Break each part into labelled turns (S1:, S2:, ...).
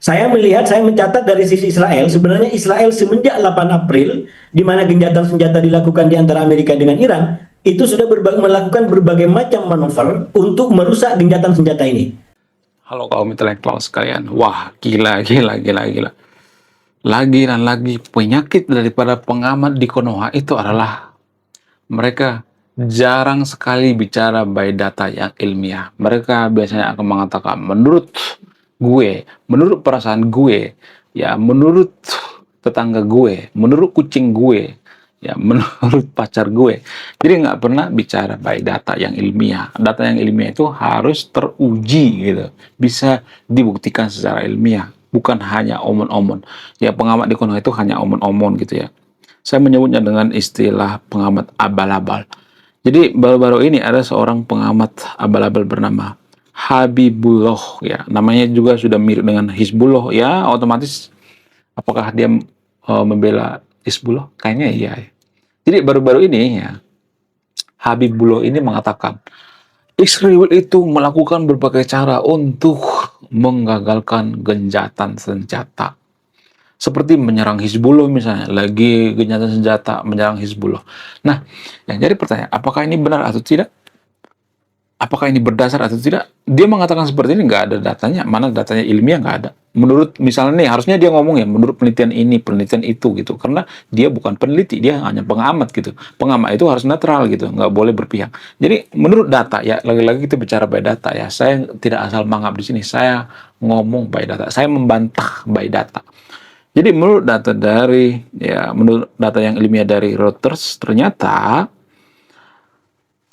S1: Saya melihat, saya mencatat dari sisi Israel, sebenarnya Israel semenjak 8 April, di mana gencatan senjata dilakukan di antara Amerika dengan Iran, itu sudah melakukan berbagai macam manuver untuk merusak gencatan senjata ini.
S2: Halo kaum intelektual sekalian. Wah, gila, gila, gila, gila. Lagi dan lagi penyakit daripada pengamat di Konoha itu adalah mereka jarang sekali bicara by data yang ilmiah. Mereka biasanya akan mengatakan, menurut gue, menurut perasaan gue, ya menurut tetangga gue, menurut kucing gue, ya menurut pacar gue. Jadi nggak pernah bicara by data yang ilmiah. Data yang ilmiah itu harus teruji gitu, bisa dibuktikan secara ilmiah, bukan hanya omon-omon. Ya pengamat di Konoha itu hanya omon-omon gitu ya. Saya menyebutnya dengan istilah pengamat abal-abal. Jadi baru-baru ini ada seorang pengamat abal-abal bernama Habibullah ya. Namanya juga sudah mirip dengan Hizbullah ya, otomatis apakah dia membela Hizbullah? Kayaknya iya ya. Jadi baru-baru ini ya Habibullah ini mengatakan Israel itu melakukan berbagai cara untuk menggagalkan gencatan senjata seperti menyerang Hizbullah misalnya, lagi gencatan senjata menyerang Hizbullah. Nah, yang jadi pertanyaan, apakah ini benar atau tidak? Apakah ini berdasar atau tidak? Dia mengatakan seperti ini, nggak ada datanya. Mana datanya ilmiah, nggak ada. Menurut, misalnya nih, harusnya dia ngomong ya, menurut penelitian ini, penelitian itu, gitu. Karena dia bukan peneliti, dia hanya pengamat, gitu. Pengamat itu harus netral, gitu. Nggak boleh berpihak. Jadi, menurut data, ya, lagi-lagi kita bicara by data, ya. Saya tidak asal mangap di sini. Saya ngomong by data. Saya membantah by data. Jadi menurut data yang ilmiah dari Reuters, ternyata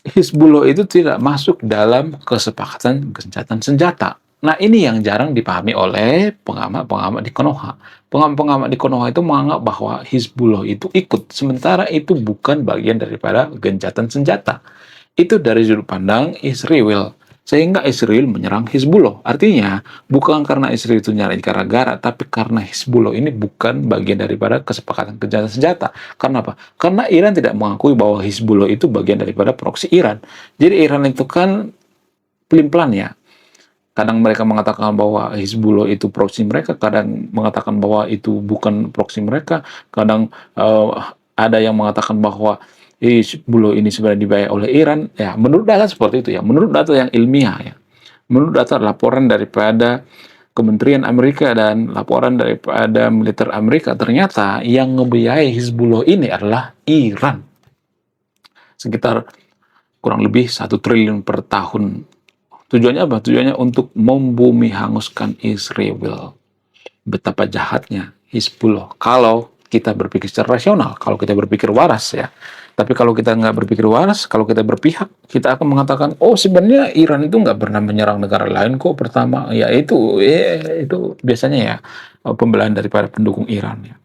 S2: Hizbullah itu tidak masuk dalam kesepakatan gencatan senjata. Nah, ini yang jarang dipahami oleh pengamat-pengamat di Konoha. Pengamat-pengamat di Konoha itu menganggap bahwa Hizbullah itu ikut, sementara itu bukan bagian daripada gencatan senjata. Itu dari sudut pandang Israel. Sehingga Israel menyerang Hizbullah. Artinya, bukan karena Israel itu nyari gara-gara, tapi karena Hizbullah ini bukan bagian daripada kesepakatan gencatan senjata. Karena apa? Karena Iran tidak mengakui bahwa Hizbullah itu bagian daripada proksi Iran. Jadi Iran itu kan pelin-pelan ya. Kadang mereka mengatakan bahwa Hizbullah itu proksi mereka, kadang mengatakan bahwa itu bukan proksi mereka, kadang ada yang mengatakan bahwa Hizbullah ini sebenarnya dibayar oleh Iran. Ya, menurut data seperti itu ya, menurut data yang ilmiah ya, menurut data laporan daripada Kementerian Amerika dan laporan daripada militer Amerika, ternyata yang ngebiayai Hizbullah ini adalah Iran. Sekitar kurang lebih 1 triliun per tahun. Tujuannya apa? Tujuannya untuk membumi hanguskan Israel. Betapa jahatnya Hizbullah. Kalau kita berpikir secara rasional, kalau kita berpikir waras ya. Tapi kalau kita nggak berpikir waras, kalau kita berpihak, kita akan mengatakan, oh sebenarnya Iran itu nggak pernah menyerang negara lain kok pertama. Ya itu biasanya ya pembelaan daripada pendukung Iran ya.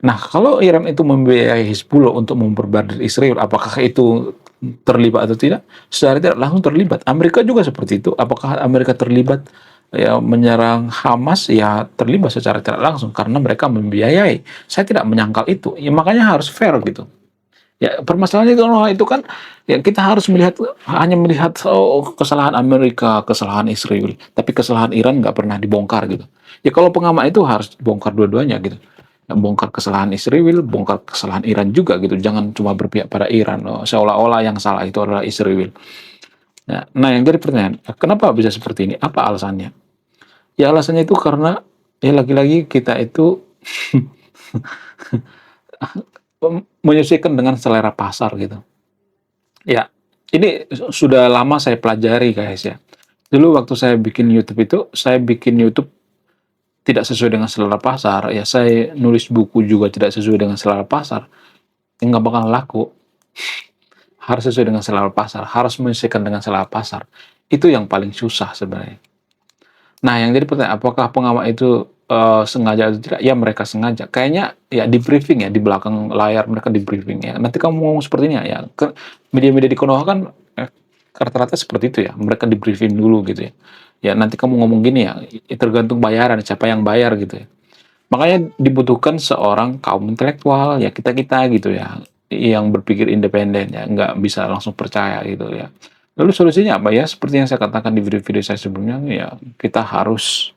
S2: Nah, kalau Iran itu membiayai Hizbullah untuk memperbardir Israel, apakah itu terlibat atau tidak? Secara tidak langsung terlibat. Amerika juga seperti itu. Apakah Amerika terlibat ya menyerang Hamas? Ya terlibat secara tidak langsung karena mereka membiayai. Saya tidak menyangkal itu. Ya makanya harus fair gitu. Ya permasalahannya itu kan ya kita harus hanya melihat kesalahan Amerika, kesalahan Israel, tapi kesalahan Iran nggak pernah dibongkar gitu. Ya kalau pengamat itu harus bongkar dua-duanya gitu, bongkar kesalahan Israel, bongkar kesalahan Iran juga gitu. Jangan cuma berpihak pada Iran, seolah-olah yang salah itu adalah Israel. Nah, yang jadi pertanyaan, kenapa bisa seperti ini? Apa alasannya? Ya alasannya itu karena ya lagi-lagi kita itu menyesuaikan dengan selera pasar gitu. Ya, ini sudah lama saya pelajari guys ya. Dulu waktu saya bikin YouTube itu, saya bikin YouTube tidak sesuai dengan selera pasar. Ya, saya nulis buku juga tidak sesuai dengan selera pasar. Nggak bakal laku. Harus sesuai dengan selera pasar. Harus menyesuaikan dengan selera pasar. Itu yang paling susah sebenarnya. Nah, yang jadi pertanyaan, apakah pengamat itu sengaja atau tidak? Ya, mereka sengaja. Kayaknya ya di briefing ya, di belakang layar mereka di briefing ya. Nanti kamu ngomong seperti ini ya. Media-media di Konoha kan rata-rata seperti itu ya. Mereka di briefing dulu gitu ya. Ya, nanti kamu ngomong gini ya, tergantung bayaran, siapa yang bayar gitu ya. Makanya dibutuhkan seorang kaum intelektual, ya kita-kita gitu ya, yang berpikir independen ya, nggak bisa langsung percaya gitu ya. Lalu solusinya apa ya? Seperti yang saya katakan di video-video saya sebelumnya, ya kita harus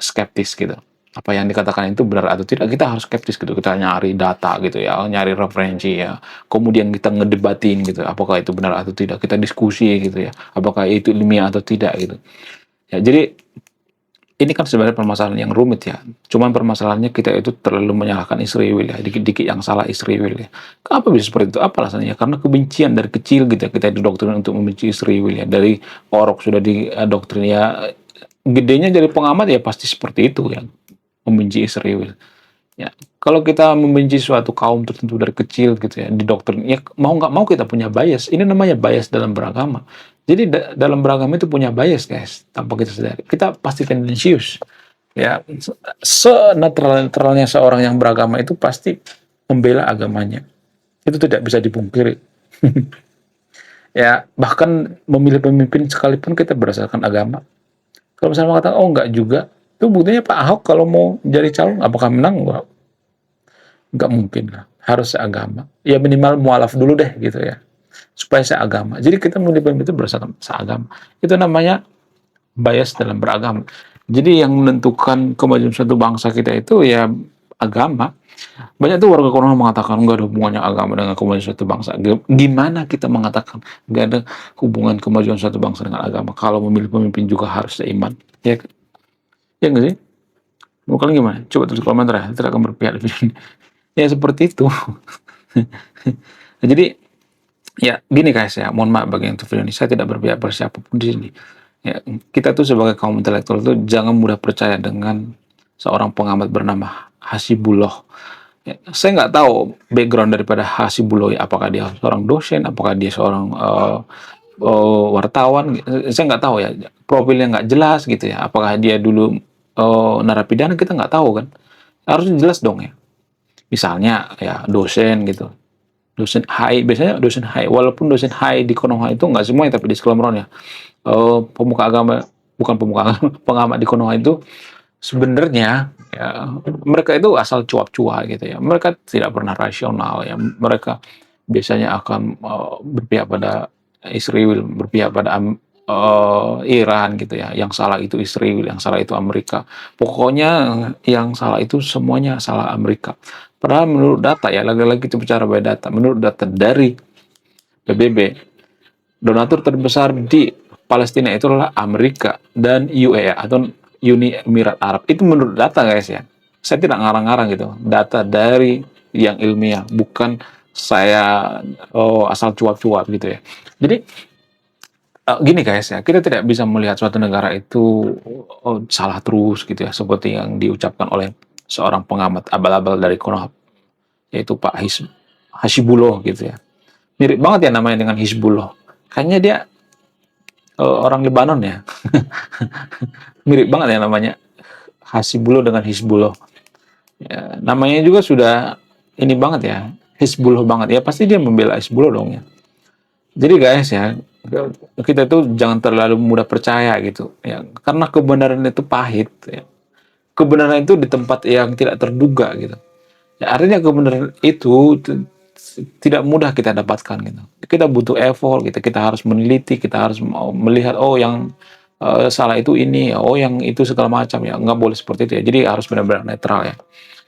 S2: skeptis gitu. Apa yang dikatakan itu benar atau tidak, kita harus skeptis gitu. Kita nyari data gitu ya, nyari referensi ya. Kemudian kita ngedebatin gitu, apakah itu benar atau tidak. Kita diskusi gitu ya, apakah itu ilmiah atau tidak gitu. Ya, jadi ini kan sebenarnya permasalahan yang rumit ya. Cuman permasalahannya kita itu terlalu menyalahkan Israel ya. Dikit-dikit yang salah Israel ya. Kenapa bisa seperti itu? Apa alasannya? Karena kebencian dari kecil gitu ya. Kita didoktrin untuk membenci Israel ya. Dari orok sudah didoktrin ya. Gedenya jadi pengamat ya pasti seperti itu ya. Membenci Israel. Ya, kalau kita membenci suatu kaum tertentu dari kecil gitu ya, didoktrin, ya mau nggak mau kita punya bias. Ini namanya bias dalam beragama. Jadi dalam beragama itu punya bias, guys, tanpa kita sadari. Kita pasti tendensius. Ya, senetral-netralnya seorang yang beragama itu pasti membela agamanya. Itu tidak bisa dipungkiri. Ya, bahkan memilih pemimpin sekalipun kita berdasarkan agama. Kalau misalnya mengatakan, oh enggak juga, itu buktinya Pak Ahok kalau mau jadi calon, apakah menang? Nggak mungkin lah, harus seagama. Ya minimal mualaf dulu deh gitu ya, supaya seagama. Jadi kita memilih pemimpin itu berdasarkan seagama. Itu namanya bias dalam beragama. Jadi yang menentukan kemajuan suatu bangsa kita itu ya agama. Banyak tuh warga Konoha mengatakan nggak ada hubungannya agama dengan kemajuan suatu bangsa. Gimana kita mengatakan nggak ada hubungan kemajuan suatu bangsa dengan agama kalau memilih pemimpin juga harus seiman? Ya, ya nggak sih? Mau kalian gimana? Coba tulis komentar ya. Tidak akan berpihak di sini. Ya seperti itu. Nah, jadi ya gini guys ya, mohon maaf bagi yang video ini, saya tidak berpihak pada siapapun di sini. Ya, kita tuh sebagai kaum intelektual tuh jangan mudah percaya dengan seorang pengamat bernama Hasibullah. Ya, saya nggak tahu background daripada Hasibullah, ya, apakah dia seorang dosen, apakah dia seorang wartawan, saya nggak tahu ya. Profilnya nggak jelas gitu ya. Apakah dia dulu narapidana, kita nggak tahu kan. Harusnya jelas dong ya. Misalnya ya dosen gitu, dosen HI, biasanya dosen HI, walaupun dosen HI di Konoha itu nggak semuanya, tapi di sekolah Meron ya, pemuka agama, bukan pemuka agama, pengamat di Konoha itu sebenarnya ya mereka itu asal cuap-cuap gitu ya, mereka tidak pernah rasional ya, mereka biasanya akan berpihak pada Israel, berpihak pada Iran gitu ya, yang salah itu Israel, yang salah itu Amerika, pokoknya yang salah itu semuanya salah Amerika. Padahal menurut data ya, lagi-lagi itu bicara by data, menurut data dari PBB, donatur terbesar di Palestina itu adalah Amerika dan UAE atau Uni Emirat Arab. Itu menurut data guys ya. Saya tidak ngarang-ngarang gitu. Data dari yang ilmiah, bukan saya asal cuap-cuap gitu ya. Jadi gini guys ya, kita tidak bisa melihat suatu negara itu salah terus gitu ya, seperti yang diucapkan oleh seorang pengamat abal-abal dari Konoha, yaitu Pak Hasibullah gitu ya. Mirip banget ya namanya dengan Hizbullah. Kayaknya dia orang Lebanon ya. Mirip banget ya namanya Hasibullah dengan Hizbullah. Ya, namanya juga sudah ini banget ya, Hizbullah banget. Ya pasti dia membela Hizbullah dong ya. Jadi guys ya, kita tuh jangan terlalu mudah percaya gitu ya. Karena kebenaran itu pahit ya. Kebenaran itu di tempat yang tidak terduga gitu. Ya, artinya kebenaran itu tidak mudah kita dapatkan gitu. Kita butuh effort, kita harus meneliti, kita harus melihat oh yang salah itu ini, oh yang itu segala macam ya. Nggak boleh seperti itu ya. Jadi harus benar-benar netral ya.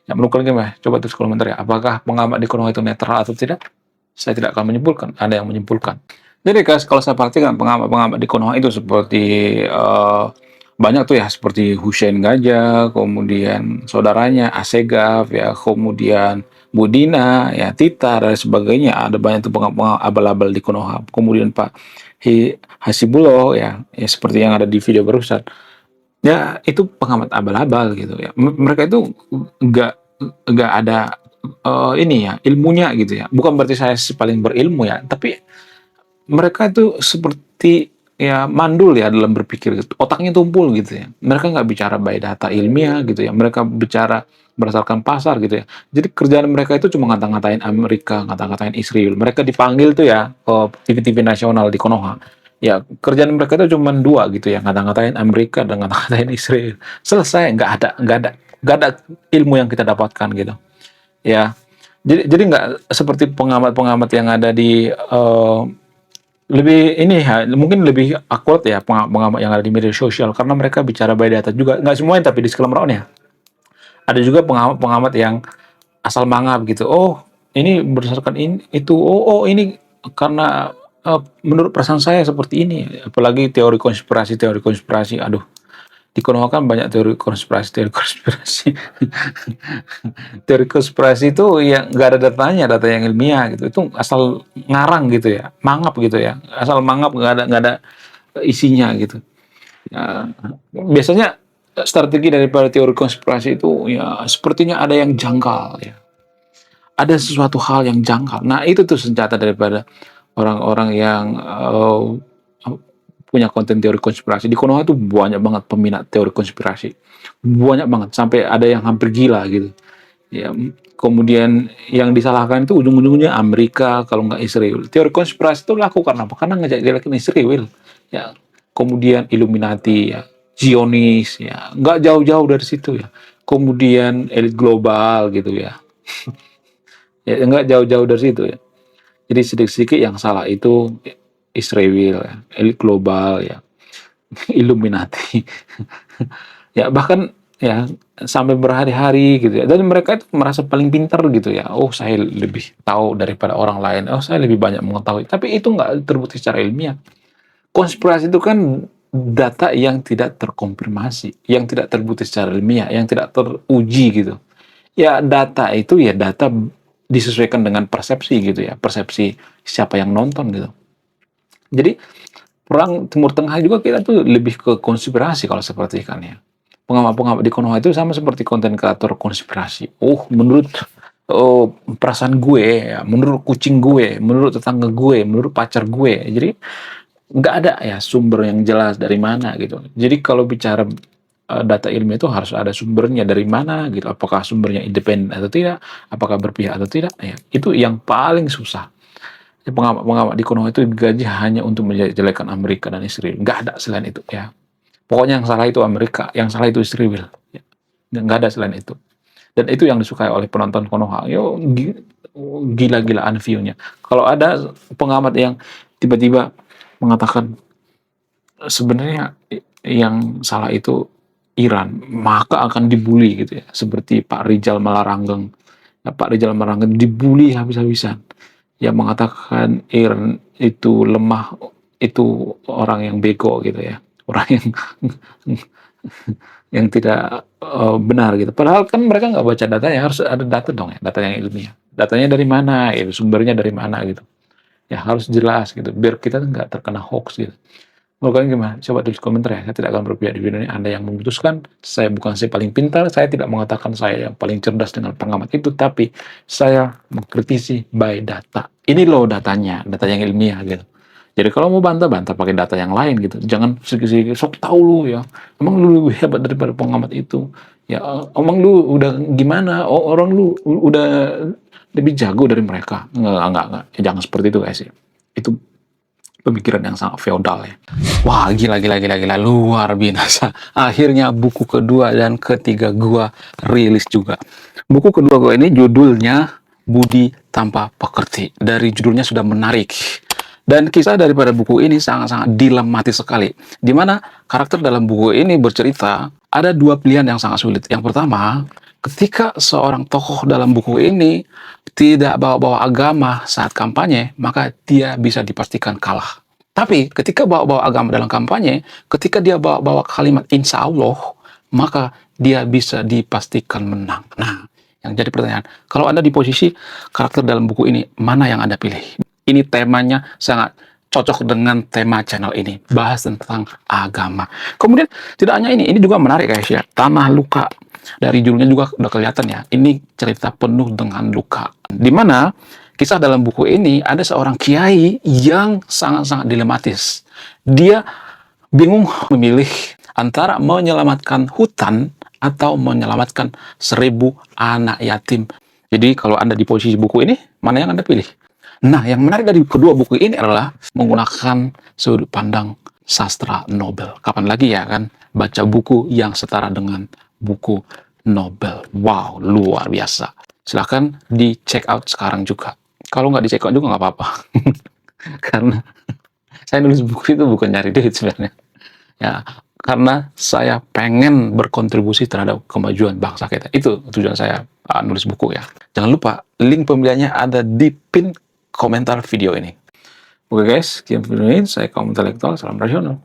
S2: Ya menurut kalian gimana? Coba tulis komentar ya. Apakah pengamat di Konoha itu netral atau tidak? Saya tidak akan menyimpulkan. Ada yang menyimpulkan. Jadi guys, kalau saya perhatikan pengamat-pengamat di Konoha itu seperti banyak tuh ya, seperti Hussein Gajah, kemudian saudaranya Asegaf ya, kemudian Budina ya, Tita dan sebagainya. Ada banyak tuh pengamat abal-abal di Konoha. Kemudian Pak Hasibullah ya, ya seperti yang ada di video barusan. Ya itu pengamat abal-abal gitu ya. Mereka itu nggak nggak ada ini ya ilmunya gitu ya. Bukan berarti saya paling berilmu ya, tapi mereka itu seperti ya mandul ya dalam berpikir gitu. Otaknya tumpul gitu ya. Mereka nggak bicara by data ilmiah gitu ya. Mereka bicara berdasarkan pasar gitu ya. Jadi kerjaan mereka itu cuma ngata-ngatain Amerika, ngata-ngatain Israel. Mereka dipanggil tuh ya ke TV-TV nasional di Konoha. Ya kerjaan mereka itu cuma dua gitu ya, ngata-ngatain Amerika dan ngata-ngatain Israel. Selesai, nggak ada ilmu yang kita dapatkan gitu. Ya, jadi nggak seperti pengamat-pengamat yang ada lebih ini ya, mungkin lebih akurat ya pengamat yang ada di media sosial karena mereka bicara by data juga. Nggak semuanya tapi disclaimer on ya. Ada juga pengamat-pengamat yang asal mangap gitu. Oh, ini berdasarkan ini itu. Oh, ini karena menurut perasaan saya seperti ini. Apalagi teori konspirasi. Aduh, di Konoha kan banyak teori konspirasi. Teori konspirasi itu yang nggak ada datanya, data yang ilmiah gitu. Itu asal ngarang gitu ya, mangap gitu ya. Asal mangap nggak ada isinya gitu. Ya, biasanya strategi daripada teori konspirasi itu ya sepertinya ada yang janggal ya. Ada sesuatu hal yang janggal. Nah, itu tuh senjata daripada orang-orang yang punya konten teori konspirasi. Di Konoha tuh banyak banget peminat teori konspirasi. Banyak banget sampai ada yang hampir gila gitu. Ya, kemudian yang disalahkan itu ujung-ujungnya Amerika kalau nggak Israel. Teori konspirasi itu laku karena apa? Karena ngejelekin Israel. Ya, kemudian Illuminati ya, Zionis ya, nggak jauh-jauh dari situ ya. Kemudian elit global gitu ya. Ya nggak jauh-jauh dari situ ya. Jadi sedikit-sedikit yang salah itu Israel ya, elit global ya, Illuminati. Ya bahkan ya sampai berhari-hari gitu ya. Dan mereka itu merasa paling pintar gitu ya. Oh, saya lebih tahu daripada orang lain. Oh, saya lebih banyak mengetahui. Tapi itu nggak terbukti secara ilmiah. Konspirasi itu kan data yang tidak terkonfirmasi, yang tidak terbukti secara ilmiah, yang tidak teruji gitu. Ya data itu ya data disesuaikan dengan persepsi gitu ya. Persepsi siapa yang nonton gitu. Jadi perang Timur Tengah juga kita tuh lebih ke konspirasi kalau seperti kan ya. Pengamat-pengamat di Konoha itu sama seperti konten kreator konspirasi. Oh, menurut perasaan gue, ya, menurut kucing gue, menurut tetangga gue, menurut pacar gue. Jadi nggak ada ya sumber yang jelas dari mana gitu. Jadi kalau bicara data ilmiah itu harus ada sumbernya dari mana gitu. Apakah sumbernya independen atau tidak, apakah berpihak atau tidak. Ya, itu yang paling susah. Pengamat-pengamat di Konoha itu digaji hanya untuk menjelekkan Amerika dan Israel. Nggak ada selain itu ya. Pokoknya yang salah itu Amerika, yang salah itu Israel. Ya. Nggak ada selain itu. Dan itu yang disukai oleh penonton Konoha. Yo, gila-gilaan view-nya. Kalau ada pengamat yang tiba-tiba mengatakan sebenarnya yang salah itu Iran, maka akan dibully gitu ya. Seperti Pak Rizal Malarangeng. Ya, Pak Rizal Malarangeng dibully habis-habisan. Yang mengatakan Iran itu lemah, itu orang yang bego gitu ya, orang yang yang tidak benar gitu. Padahal kan mereka nggak baca datanya, harus ada data dong ya, data yang ilmiah. Datanya dari mana, ya, sumbernya dari mana gitu. Ya harus jelas gitu, biar kita nggak terkena hoax gitu. Menurut kalian gimana? Coba tulis komentar ya. Saya tidak akan berpihak di video ini. Anda yang memutuskan. Saya bukan saya paling pintar. Saya tidak mengatakan saya yang paling cerdas dengan pengamat itu. Tapi saya mengkritisi by data. Ini loh datanya. Data yang ilmiah gitu. Jadi kalau mau bantah pakai data yang lain gitu. Jangan sedikit-sedikit sok tahu lu ya. Emang lu lebih hebat daripada pengamat itu. Ya, emang lu udah gimana? Oh, orang lu udah lebih jago dari mereka. Enggak. Ya, jangan seperti itu guys ya. Itu pemikiran yang sangat feodal ya. Wah, gila, luar biasa. Akhirnya buku kedua dan ketiga gua rilis juga. Buku kedua gua ini judulnya Budi Tanpa Pekerti. Dari judulnya sudah menarik. Dan kisah daripada buku ini sangat-sangat dilematis sekali. Di mana karakter dalam buku ini bercerita ada dua pilihan yang sangat sulit. Yang pertama, ketika seorang tokoh dalam buku ini tidak bawa-bawa agama saat kampanye, maka dia bisa dipastikan kalah. Tapi ketika bawa-bawa agama dalam kampanye, ketika dia bawa-bawa kalimat insya Allah, maka dia bisa dipastikan menang. Nah, yang jadi pertanyaan, kalau Anda di posisi karakter dalam buku ini, mana yang Anda pilih? Ini temanya sangat cocok dengan tema channel ini, bahas tentang agama. Kemudian tidak hanya ini juga menarik guys ya, Tanah Luka. Dari judulnya juga udah kelihatan ya, ini cerita penuh dengan luka. Di mana kisah dalam buku ini ada seorang kiai yang sangat-sangat dilematis. Dia bingung memilih antara menyelamatkan hutan atau menyelamatkan 1000 anak yatim. Jadi kalau Anda di posisi buku ini, mana yang Anda pilih? Nah, yang menarik dari kedua buku ini adalah menggunakan sudut pandang sastra Nobel. Kapan lagi ya kan baca buku yang setara dengan buku Nobel. Wow, luar biasa. Silahkan di check out sekarang juga. Kalau nggak di check out juga nggak apa-apa. Karena Saya nulis buku itu bukan nyari duit sebenarnya. Ya, karena saya pengen berkontribusi terhadap kemajuan bangsa kita. Itu tujuan saya nulis buku ya. Jangan lupa, link pembeliannya ada di pin komentar video ini. Oke guys, sekian video ini. Saya Kaum Intelektual, salam rasional.